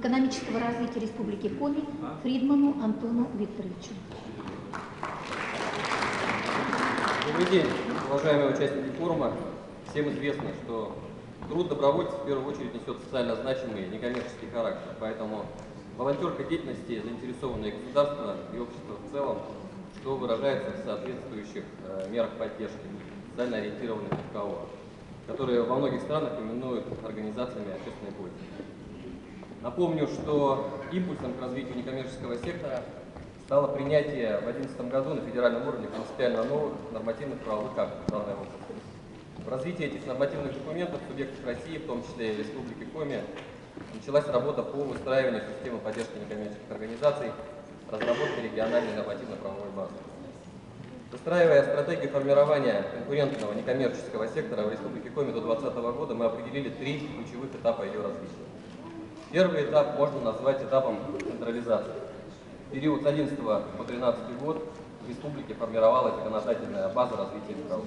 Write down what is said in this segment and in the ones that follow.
экономического развития Республики Коми Фридману Антону Викторовичу. Добрый день, уважаемые участники форума. Всем известно, что труд добровольцев в первую очередь несет социально значимый некоммерческий характер, поэтому волонтерской деятельности заинтересованы и государство, и общество в целом, что выражается в соответствующих мерах поддержки социально ориентированных НКО, которые во многих странах именуют организациями общественной пользы. Напомню, что импульсом к развитию некоммерческого сектора стало принятие в 2011 году на федеральном уровне принципиально новых нормативных правовых актов в данной области. В развитии этих нормативных документов субъектов России, в том числе и Республики Коми, началась работа по выстраиванию системы поддержки некоммерческих организаций, разработке региональной нормативно-правовой базы. Выстраивая стратегию формирования конкурентного некоммерческого сектора в Республике Коми до 2020 года, мы определили 3 ключевых этапа ее развития. Первый этап можно назвать этапом централизации. В период с 2011 по 2013 год в республике формировалась законодательная база развития НКО.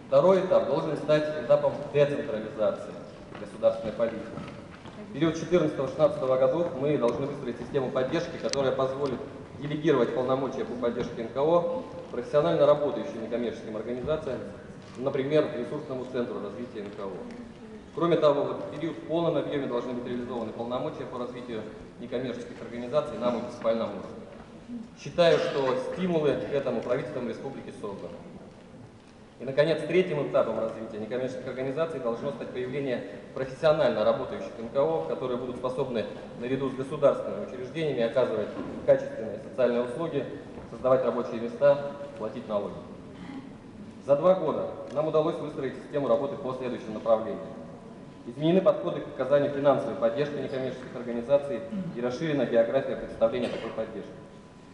Второй этап должен стать этапом децентрализации государственной политики. В период 2014-2016 годов мы должны выстроить систему поддержки, которая позволит делегировать полномочия по поддержке НКО профессионально работающим некоммерческим организациям, например, ресурсному центру развития НКО. Кроме того, в этот период в полном объеме должны быть реализованы полномочия по развитию некоммерческих организаций на муниципальном уровне. Считаю, что стимулы к этому правительством республики созданы. И, наконец, третьим этапом развития некоммерческих организаций должно стать появление профессионально работающих НКО, которые будут способны наряду с государственными учреждениями оказывать качественные социальные услуги, создавать рабочие места, платить налоги. За 2 года нам удалось выстроить систему работы по следующим направлениям. Изменены подходы к оказанию финансовой поддержки некоммерческих организаций и расширена география представления такой поддержки.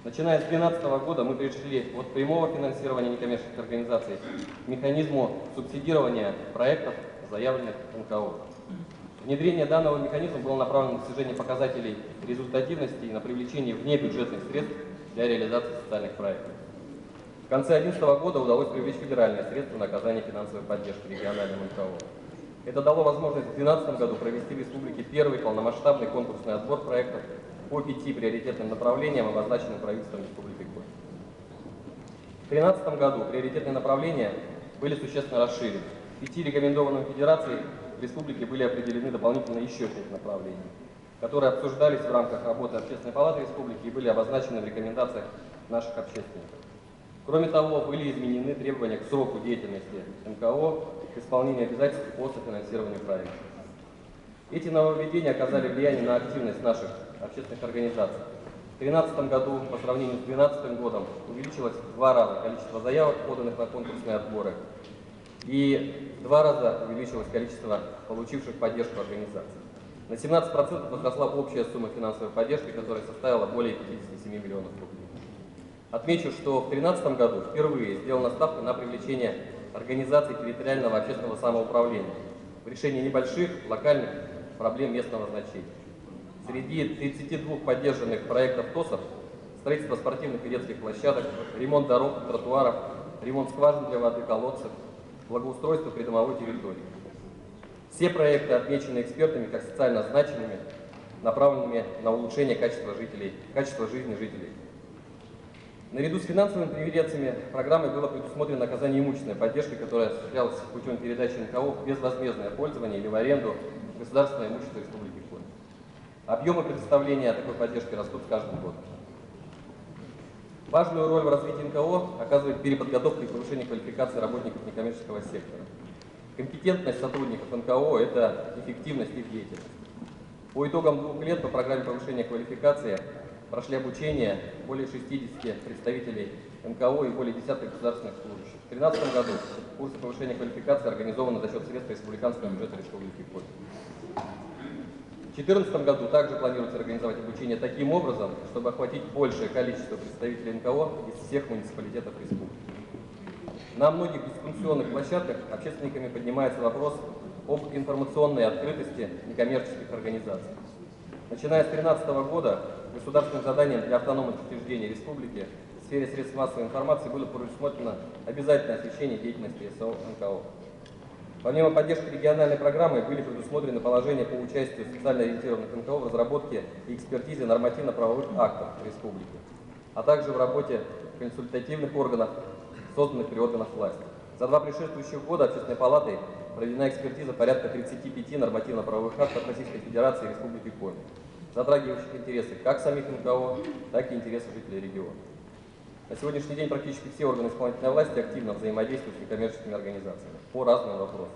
Начиная с 2012 года мы перешли от прямого финансирования некоммерческих организаций к механизму субсидирования проектов, заявленных НКО. Внедрение данного механизма было направлено на достижение показателей результативности и на привлечение внебюджетных средств для реализации социальных проектов. В конце 2011 года удалось привлечь федеральные средства на оказание финансовой поддержки региональным НКО. Это дало возможность в 2012 году провести в республике первый полномасштабный конкурсный отбор проектов по 5 приоритетным направлениям, обозначенным правительством Республики Коми. В 2013 году приоритетные направления были существенно расширены. В 5 рекомендованным федерациям в республике были определены дополнительно еще 5 направлений, которые обсуждались в рамках работы Общественной палаты республики и были обозначены в рекомендациях наших общественников. Кроме того, были изменены требования к сроку деятельности НКО, к исполнению обязательств по софинансированию проектов. Эти нововведения оказали влияние на активность наших общественных организаций. В 2013 году по сравнению с 2012 годом увеличилось в 2 раза количество заявок, поданных на конкурсные отборы, и в 2 раза увеличилось количество получивших поддержку организаций. На 17% возросла общая сумма финансовой поддержки, которая составила более 57 миллионов рублей. Отмечу, что в 2013 году впервые сделана ставка на привлечение организаций территориального общественного самоуправления в решении небольших локальных проблем местного значения. Среди 32 поддержанных проектов ТОСов строительство спортивных и детских площадок, ремонт дорог, тротуаров, ремонт скважин для воды, колодцев, благоустройство придомовой территории. Все проекты отмечены экспертами как социально значимыми, направленными на улучшение качества жизни жителей. Наряду с финансовыми преференциями программой было предусмотрено оказание имущественной поддержки, которая осуществлялась путем передачи НКО в безвозмездное пользование или в аренду государственного имущества Республики Коми. Объемы предоставления такой поддержки растут с каждым годом. Важную роль в развитии НКО оказывает переподготовка и повышение квалификации работников некоммерческого сектора. Компетентность сотрудников НКО – это эффективность их деятельности. По итогам 2 лет по программе повышения квалификации прошли обучение более 60 представителей НКО и более десятка государственных служащих. В 2013 году курсы повышения квалификации организованы за счет средств республиканского бюджета Республики Коми. В 2014 году также планируется организовать обучение таким образом, чтобы охватить большее количество представителей НКО из всех муниципалитетов республики. На многих дискуссионных площадках общественниками поднимается вопрос об информационной открытости некоммерческих организаций. Начиная с 2013 года государственным заданием для автономных учреждений республики в сфере средств массовой информации было предусмотрено обязательное освещение деятельности СО НКО. Помимо поддержки региональной программы были предусмотрены положения по участию социально ориентированных НКО в разработке и экспертизе нормативно-правовых актов республики, а также в работе консультативных органов, созданных при органах власти. За 2 предшествующих года Общественной палатой проведена экспертиза порядка 35 нормативно-правовых актов Российской Федерации и Республики Коми, затрагивающих интересы как самих НКО, так и интересы жителей региона. На сегодняшний день практически все органы исполнительной власти активно взаимодействуют с некоммерческими организациями по разным вопросам.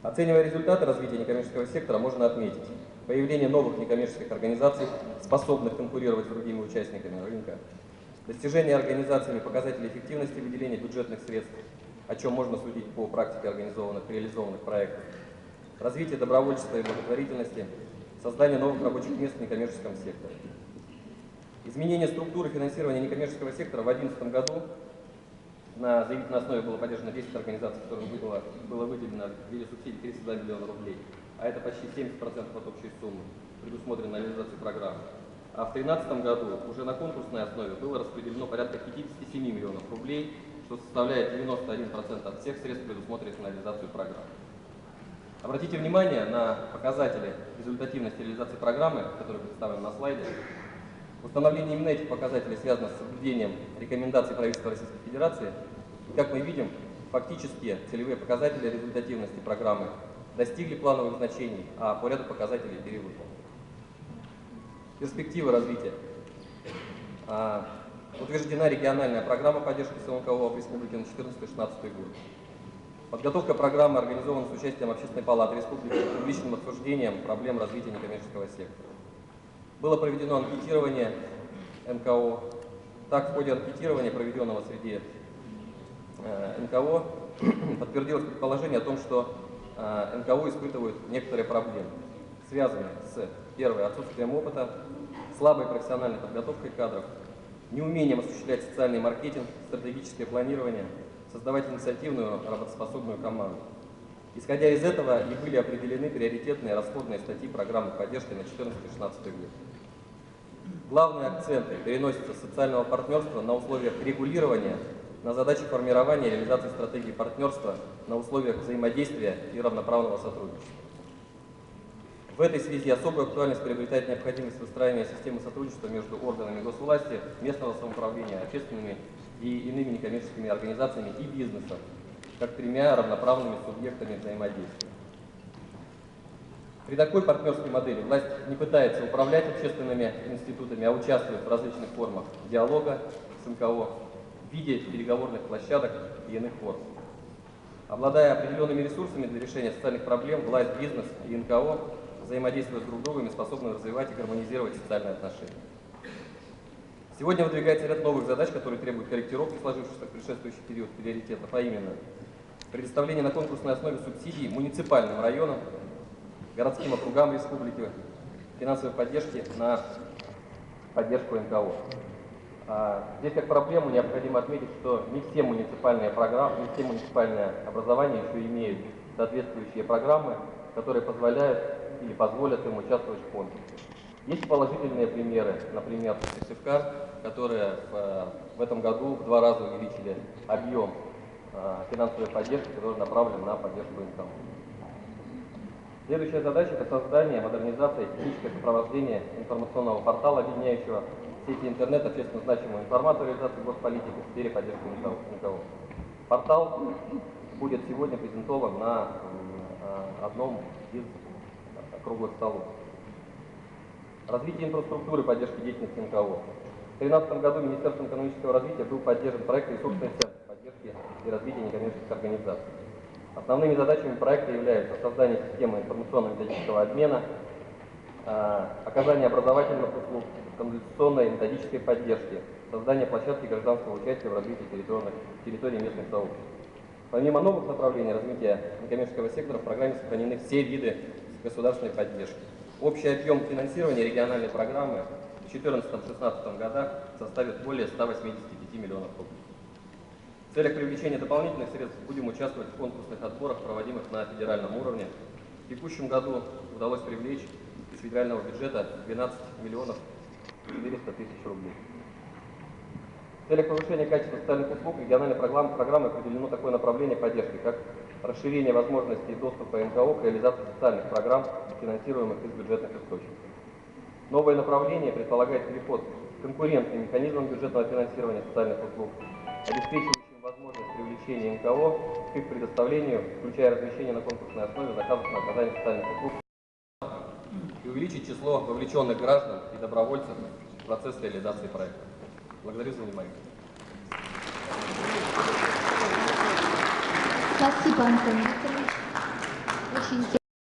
Оценивая результаты развития некоммерческого сектора, можно отметить появление новых некоммерческих организаций, способных конкурировать с другими участниками рынка, достижение организациями показателей эффективности выделения бюджетных средств, о чем можно судить по практике организованных и реализованных проектов, развитие добровольчества и благотворительности, создание новых рабочих мест в некоммерческом секторе. Изменение структуры финансирования некоммерческого сектора в 2011 году на заявительной основе было поддержано 10 организаций, которым было выделено в виде субсидий 32 миллиона рублей, а это почти 70% от общей суммы, предусмотренной реализацией программы. А в 2013 году уже на конкурсной основе было распределено порядка 57 миллионов рублей, что составляет 91% от всех средств, предусмотренных на реализацию программы. Обратите внимание на показатели результативности реализации программы, которые представлены на слайде. Установление именно этих показателей связано с соблюдением рекомендаций правительства Российской Федерации. И, как мы видим, фактически целевые показатели результативности программы достигли плановых значений, а по ряду показателей перевыполнены. Перспективы развития. Утверждена региональная программа поддержки СНКО в Республике на 2014-2016 год. Подготовка программы организована с участием Общественной палаты Республики с публичным обсуждением проблем развития некоммерческого сектора. Было проведено анкетирование НКО. Так, в ходе анкетирования, проведенного среди НКО, подтвердилось предположение о том, что НКО испытывают некоторые проблемы, связанные с, первое, отсутствием опыта, слабой профессиональной подготовкой кадров, неумением осуществлять социальный маркетинг, стратегическое планирование, создавать инициативную, работоспособную команду. Исходя из этого и были определены приоритетные расходные статьи программы поддержки на 2014-2016 год. Главные акценты переносятся с социального партнерства на условиях регулирования, на задачи формирования и реализации стратегии партнерства, на условиях взаимодействия и равноправного сотрудничества. В этой связи особую актуальность приобретает необходимость выстраивания системы сотрудничества между органами госвласти, местного самоуправления, общественными и иными некоммерческими организациями и бизнесом, как тремя равноправными субъектами взаимодействия. При такой партнерской модели власть не пытается управлять общественными институтами, а участвует в различных формах диалога с НКО в виде переговорных площадок и иных форм. Обладая определенными ресурсами для решения социальных проблем, власть, бизнес и НКО, взаимодействуя с друг другом, способны развивать и гармонизировать социальные отношения. Сегодня выдвигается ряд новых задач, которые требуют корректировки сложившихся в предшествующий период приоритетов, а именно предоставление на конкурсной основе субсидий муниципальным районам, городским округам республики, финансовой поддержки на поддержку НКО. Здесь как проблему необходимо отметить, что не все муниципальные программы, не все муниципальные образования еще имеют соответствующие программы, которые позволяют или позволят им участвовать в конкурсе. Есть положительные примеры, например, Сыктывкар, которые в этом году в 2 раза увеличили объем финансовой поддержки, который направлен на поддержку НКО. Следующая задача – это создание, модернизация, техническое сопровождение информационного портала, объединяющего сети интернет, общественно значимую информацию о реализации госполитики в сфере поддержки НКО. Портал будет сегодня презентован на одном из круглых столов. Развитие инфраструктуры поддержки деятельности НКО. В 2013 году Министерством экономического развития был поддержан проект «Ресурсный центр поддержки и развития некоммерческих организаций». Основными задачами проекта являются создание системы информационно-методического обмена, оказание образовательных услуг, канализационной и методической поддержки, создание площадки гражданского участия в развитии территорий местных сообществ. Помимо новых направлений развития некоммерческого сектора, в программе сохранены все виды государственной поддержки. Общий объем финансирования региональной программы в 2014-2016 годах составит более 185 миллионов рублей. В целях привлечения дополнительных средств будем участвовать в конкурсных отборах, проводимых на федеральном уровне. В текущем году удалось привлечь из федерального бюджета 12 миллионов 400 тысяч рублей. В целях повышения качества социальных услуг региональной программы определено такое направление поддержки, как расширение возможностей доступа НКО к реализации социальных программ, финансируемых из бюджетных источников. Новое направление предполагает переход к конкурентным механизмам бюджетного финансирования социальных услуг, обеспечивающим возможность привлечения НКО к их предоставлению, включая размещение на конкурсной основе заказов на оказание социальных услуг, и увеличить число вовлеченных граждан и добровольцев в процесс реализации проекта. Благодарю за внимание. Спасибо, Антон Викторович. Очень